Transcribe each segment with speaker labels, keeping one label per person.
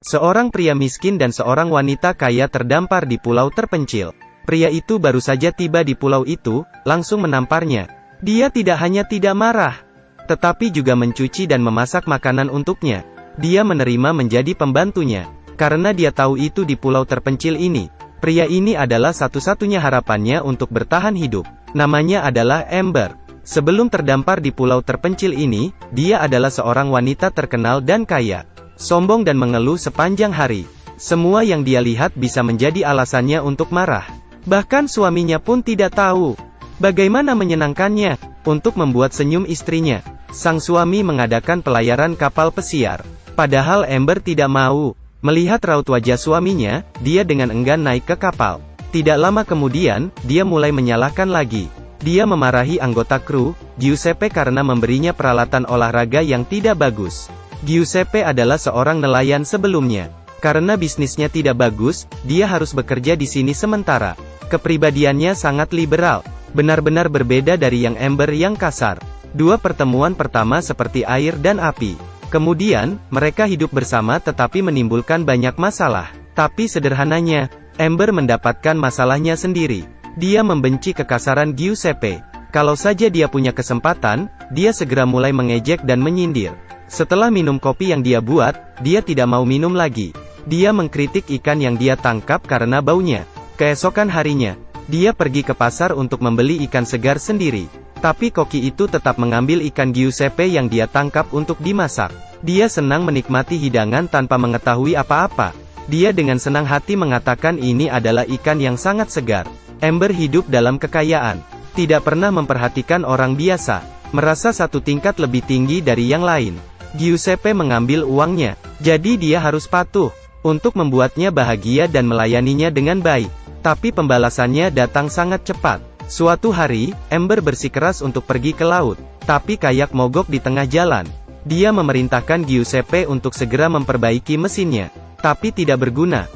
Speaker 1: Seorang pria miskin dan seorang wanita kaya terdampar di pulau terpencil. Pria itu baru saja tiba di pulau itu, langsung menamparnya. Dia tidak hanya tidak marah, tetapi juga mencuci dan memasak makanan untuknya. Dia menerima menjadi pembantunya, karena dia tahu itu di pulau terpencil ini. Pria ini adalah satu-satunya harapannya untuk bertahan hidup. Namanya adalah Amber. Sebelum terdampar di pulau terpencil ini, dia adalah seorang wanita terkenal dan kaya. Sombong dan mengeluh sepanjang hari. Semua yang dia lihat bisa menjadi alasannya untuk marah. Bahkan suaminya pun tidak tahu bagaimana menyenangkannya untuk membuat senyum istrinya. Sang suami mengadakan pelayaran kapal pesiar. Padahal Amber tidak mau. Melihat raut wajah suaminya, dia dengan enggan naik ke kapal. Tidak lama kemudian, dia mulai menyalahkan lagi. Dia memarahi anggota kru, Giuseppe karena memberinya peralatan olahraga yang tidak bagus. Giuseppe adalah seorang nelayan sebelumnya. Karena bisnisnya tidak bagus, dia harus bekerja di sini sementara. Kepribadiannya sangat liberal. Benar-benar berbeda dari yang Amber yang kasar. Dua pertemuan pertama seperti air dan api. Kemudian, mereka hidup bersama tetapi menimbulkan banyak masalah. Tapi sederhananya, Amber mendapatkan masalahnya sendiri. Dia membenci kekasaran Giuseppe. Kalau saja dia punya kesempatan, dia segera mulai mengejek dan menyindir. Setelah minum kopi yang dia buat, dia tidak mau minum lagi. Dia mengkritik ikan yang dia tangkap karena baunya. Keesokan harinya, dia pergi ke pasar untuk membeli ikan segar sendiri. Tapi koki itu tetap mengambil ikan Giuseppe yang dia tangkap untuk dimasak. Dia senang menikmati hidangan tanpa mengetahui apa-apa. Dia dengan senang hati mengatakan ini adalah ikan yang sangat segar. Amber hidup dalam kekayaan. Tidak pernah memperhatikan orang biasa. Merasa satu tingkat lebih tinggi dari yang lain. Giuseppe mengambil uangnya. Jadi dia harus patuh untuk membuatnya bahagia dan melayaninya dengan baik. Tapi pembalasannya datang sangat cepat. Suatu hari, Amber bersikeras untuk pergi ke laut. Tapi kayak mogok di tengah jalan. Dia memerintahkan Giuseppe untuk segera memperbaiki mesinnya. Tapi tidak berguna.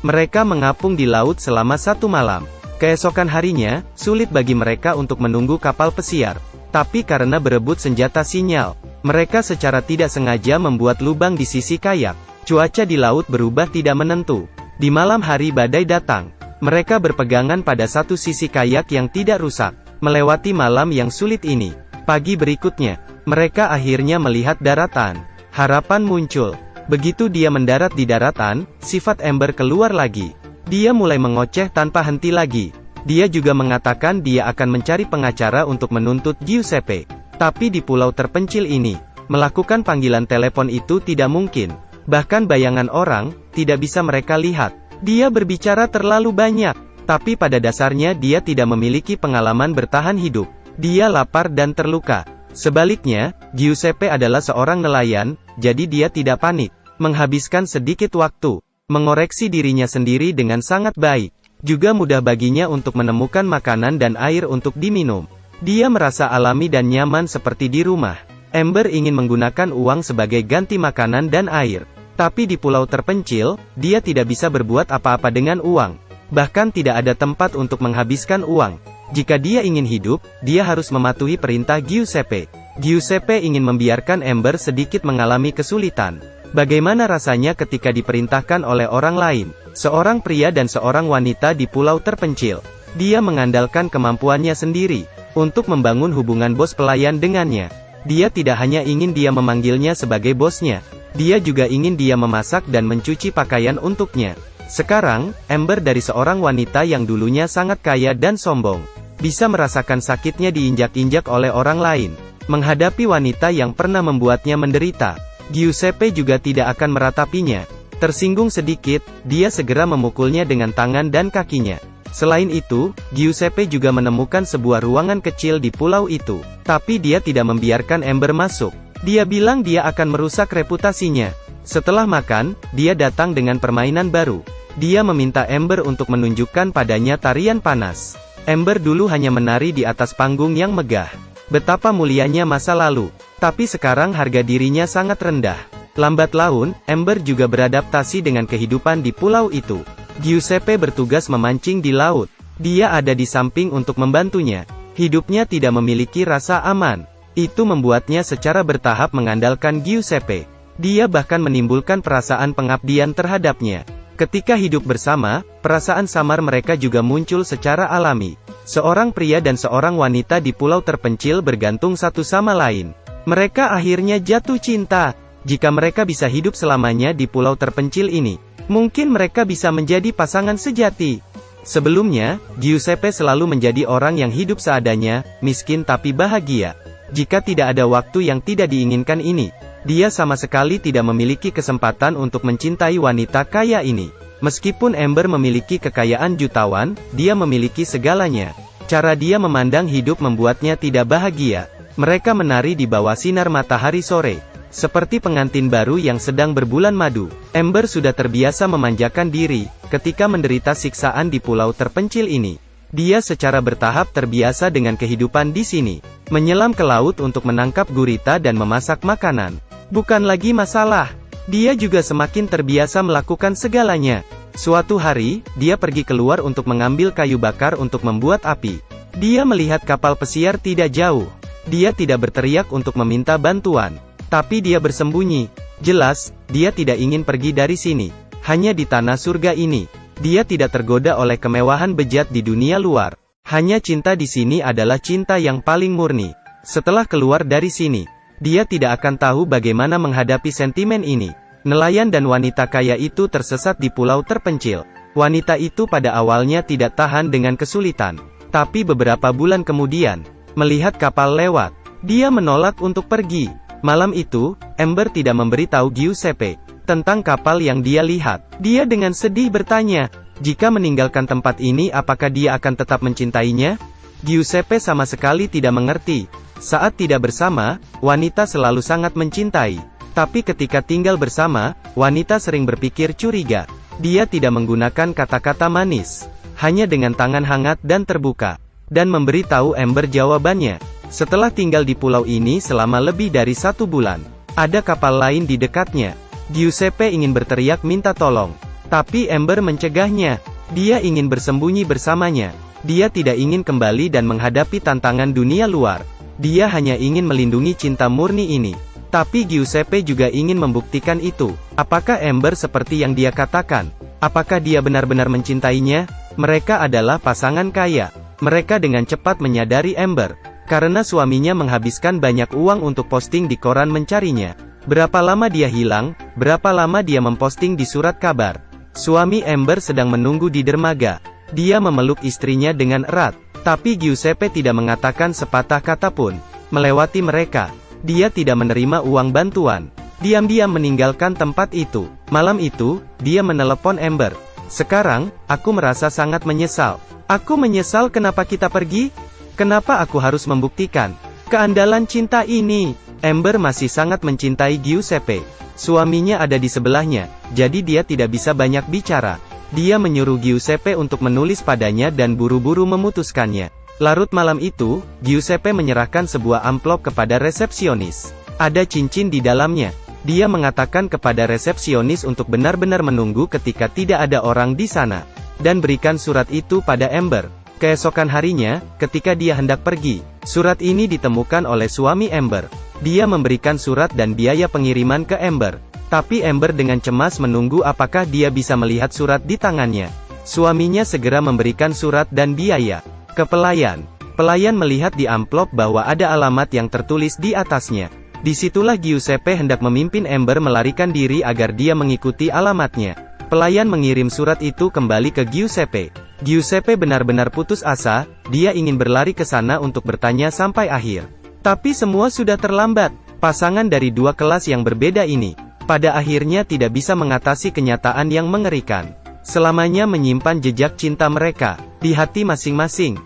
Speaker 1: Mereka mengapung di laut selama 1 malam. Keesokan harinya, sulit bagi mereka untuk menunggu kapal pesiar. Tapi karena berebut senjata sinyal, mereka secara tidak sengaja membuat lubang di sisi kayak. Cuaca di laut berubah tidak menentu. Di malam hari badai datang. Mereka berpegangan pada satu sisi kayak yang tidak rusak. Melewati malam yang sulit ini. Pagi berikutnya, mereka akhirnya melihat daratan. Harapan muncul. Begitu dia mendarat di daratan, sifat Amber keluar lagi. Dia mulai mengoceh tanpa henti lagi. Dia juga mengatakan dia akan mencari pengacara untuk menuntut Giuseppe. Tapi di pulau terpencil ini, melakukan panggilan telepon itu tidak mungkin. Bahkan bayangan orang, tidak bisa mereka lihat. Dia berbicara terlalu banyak. Tapi pada dasarnya dia tidak memiliki pengalaman bertahan hidup. Dia lapar dan terluka. Sebaliknya, Giuseppe adalah seorang nelayan, jadi dia tidak panik. Menghabiskan sedikit waktu. Mengoreksi dirinya sendiri dengan sangat baik. Juga mudah baginya untuk menemukan makanan dan air untuk diminum. Dia merasa alami dan nyaman seperti di rumah. Amber ingin menggunakan uang sebagai ganti makanan dan air. Tapi di pulau terpencil, dia tidak bisa berbuat apa-apa dengan uang. Bahkan tidak ada tempat untuk menghabiskan uang. Jika dia ingin hidup, dia harus mematuhi perintah Giuseppe. Giuseppe ingin membiarkan Amber sedikit mengalami kesulitan. Bagaimana rasanya ketika diperintahkan oleh orang lain? Seorang pria dan seorang wanita di pulau terpencil. Dia mengandalkan kemampuannya sendiri untuk membangun hubungan bos pelayan dengannya. Dia tidak hanya ingin dia memanggilnya sebagai bosnya. Dia juga ingin dia memasak dan mencuci pakaian untuknya. Sekarang, Amber dari seorang wanita yang dulunya sangat kaya dan sombong, bisa merasakan sakitnya diinjak-injak oleh orang lain. Menghadapi wanita yang pernah membuatnya menderita, Giuseppe juga tidak akan meratapinya. Tersinggung sedikit, dia segera memukulnya dengan tangan dan kakinya. Selain itu, Giuseppe juga menemukan sebuah ruangan kecil di pulau itu. Tapi dia tidak membiarkan Amber masuk. Dia bilang dia akan merusak reputasinya. Setelah makan, dia datang dengan permainan baru. Dia meminta Amber untuk menunjukkan padanya tarian panas. Amber dulu hanya menari di atas panggung yang megah. Betapa mulianya masa lalu. Tapi sekarang harga dirinya sangat rendah. Lambat laun, Amber juga beradaptasi dengan kehidupan di pulau itu. Giuseppe bertugas memancing di laut. Dia ada di samping untuk membantunya. Hidupnya tidak memiliki rasa aman. Itu membuatnya secara bertahap mengandalkan Giuseppe. Dia bahkan menimbulkan perasaan pengabdian terhadapnya. Ketika hidup bersama, perasaan samar mereka juga muncul secara alami. Seorang pria dan seorang wanita di pulau terpencil bergantung satu sama lain. Mereka akhirnya jatuh cinta. Jika mereka bisa hidup selamanya di pulau terpencil ini, mungkin mereka bisa menjadi pasangan sejati. Sebelumnya, Giuseppe selalu menjadi orang yang hidup seadanya, miskin tapi bahagia. Jika tidak ada waktu yang tidak diinginkan ini, dia sama sekali tidak memiliki kesempatan untuk mencintai wanita kaya ini. Meskipun Amber memiliki kekayaan jutawan, dia memiliki segalanya. Cara dia memandang hidup membuatnya tidak bahagia. Mereka menari di bawah sinar matahari sore, seperti pengantin baru yang sedang berbulan madu. Amber sudah terbiasa memanjakan diri, ketika menderita siksaan di pulau terpencil ini. Dia secara bertahap terbiasa dengan kehidupan di sini. Menyelam ke laut untuk menangkap gurita dan memasak makanan bukan lagi masalah. Dia juga semakin terbiasa melakukan segalanya. Suatu hari, dia pergi keluar untuk mengambil kayu bakar untuk membuat api. Dia melihat kapal pesiar tidak jauh. Dia tidak berteriak untuk meminta bantuan, tapi dia bersembunyi. Jelas, dia tidak ingin pergi dari sini. Hanya di tanah surga ini, dia tidak tergoda oleh kemewahan bejat di dunia luar. Hanya cinta di sini adalah cinta yang paling murni. Setelah keluar dari sini, dia tidak akan tahu bagaimana menghadapi sentimen ini. Nelayan dan wanita kaya itu tersesat di pulau terpencil. Wanita itu pada awalnya tidak tahan dengan kesulitan. Tapi beberapa bulan kemudian, melihat kapal lewat, dia menolak untuk pergi. Malam itu, Amber tidak memberitahu Giuseppe tentang kapal yang dia lihat. Dia dengan sedih bertanya, jika meninggalkan tempat ini apakah dia akan tetap mencintainya? Giuseppe sama sekali tidak mengerti. Saat tidak bersama, wanita selalu sangat mencintai. Tapi ketika tinggal bersama, wanita sering berpikir curiga. Dia tidak menggunakan kata-kata manis, hanya dengan tangan hangat dan terbuka, dan memberitahu Amber jawabannya. Setelah tinggal di pulau ini selama lebih dari 1 bulan, ada kapal lain di dekatnya. Giuseppe ingin berteriak minta tolong, tapi Amber mencegahnya. Dia ingin bersembunyi bersamanya. Dia tidak ingin kembali dan menghadapi tantangan dunia luar. Dia hanya ingin melindungi cinta murni ini. Tapi Giuseppe juga ingin membuktikan itu. Apakah Amber seperti yang dia katakan? Apakah dia benar-benar mencintainya? Mereka adalah pasangan kaya. Mereka dengan cepat menyadari Amber, karena suaminya menghabiskan banyak uang untuk posting di koran mencarinya. Berapa lama dia hilang, berapa lama dia memposting di surat kabar. Suami Amber sedang menunggu di dermaga. Dia memeluk istrinya dengan erat. Tapi Giuseppe tidak mengatakan sepatah kata pun. Melewati mereka, dia tidak menerima uang bantuan. Diam-diam meninggalkan tempat itu. Malam itu, dia menelepon Amber. Sekarang, aku merasa sangat menyesal. Aku menyesal kenapa kita pergi? Kenapa aku harus membuktikan keandalan cinta ini? Amber masih sangat mencintai Giuseppe. Suaminya ada di sebelahnya, jadi dia tidak bisa banyak bicara. Dia menyuruh Giuseppe untuk menulis padanya dan buru-buru memutuskannya. Larut malam itu, Giuseppe menyerahkan sebuah amplop kepada resepsionis. Ada cincin di dalamnya. Dia mengatakan kepada resepsionis untuk benar-benar menunggu ketika tidak ada orang di sana, dan berikan surat itu pada Amber. Keesokan harinya, ketika dia hendak pergi, surat ini ditemukan oleh suami Amber. Dia memberikan surat dan biaya pengiriman ke Amber. Tapi Amber dengan cemas menunggu apakah dia bisa melihat surat di tangannya. Suaminya segera memberikan surat dan biaya ke pelayan. Pelayan melihat di amplop bahwa ada alamat yang tertulis di atasnya. Disitulah Giuseppe hendak memimpin Amber melarikan diri agar dia mengikuti alamatnya. Pelayan mengirim surat itu kembali ke Giuseppe. Giuseppe benar-benar putus asa, dia ingin berlari ke sana untuk bertanya sampai akhir. Tapi semua sudah terlambat. Pasangan dari dua kelas yang berbeda ini, pada akhirnya tidak bisa mengatasi kenyataan yang mengerikan. Selamanya menyimpan jejak cinta mereka di hati masing-masing.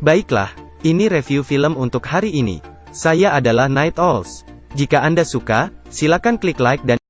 Speaker 1: Baiklah, ini review film untuk hari ini. Saya adalah Night Owls. Jika Anda suka, silakan klik like dan